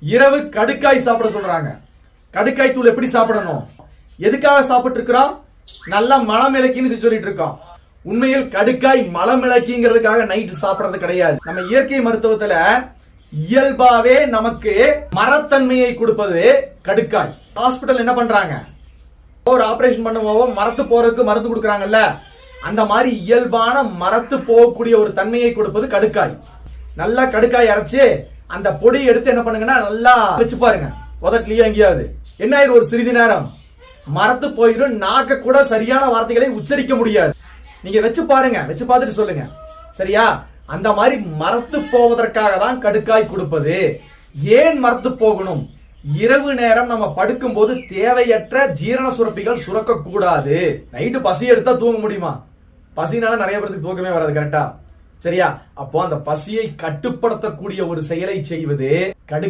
இரவு கடுக்காய் சாப்பிட சொல்றாங்க. கடுக்காய் தூள் எப்படி சாப்பிடணும், எதுக்காக சாப்பிட்டு இருக்கிறோம்? நல்லா மலமிளக்கின்னு சொல்லிட்டு இருக்கோம். உண்மையில் கடுக்காய் மலமிளக்கிங்கிறதுக்காக நைட் சாப்பிடுறது கிடையாது. நம்ம இயற்கை மருத்துவத்துல இயல்பாவே நமக்கு மரத்தன்மையை கொடுப்பது கடுக்காய். ஹாஸ்பிட்டல் என்ன பண்றாங்க, ஒரு ஆபரேஷன் பண்ணுவோம் மரத்து போறதுக்கு மருந்து கொடுக்கறாங்கல்ல, அந்த மாதிரி இயல்பான மரத்து போகக்கூடிய ஒரு தன்மையை கொடுப்பது கடுக்காய். நல்லா கடுக்காய் அரைச்சு அந்த பொடி எடுத்து என்ன பண்ணுங்கன்னா நல்லா வச்சு பாருங்க, உதட்டலையோ எங்கேயாவது என்ன ஆயிரும், ஒரு சிறிது நேரம் மரத்து போயிடும். நாக்க கூட சரியான வார்த்தைகளை உச்சரிக்க முடியாது. நீங்க வச்சு பாருங்க, வச்சு பார்த்துட்டு சொல்லுங்க சரியா. அந்த மாதிரி மரத்து போவதற்காக தான் கடுக்காய் கொடுப்பது. ஏன் மரத்து போகணும்? இரவு நேரம் நம்ம படுக்கும் போது தேவையற்ற ஜீரண சுரப்பிகள் சுரக்க கூடாது. நைட்டு பசி எடுத்தா தூங்க முடியுமா? பசினால நிறைய பேருக்கு தூக்கமே வராது, கரெக்டா? சரியா? அப்போ அந்த பசியை கட்டுப்படுத்தக்கூடிய ஒரு செயலை செய்வது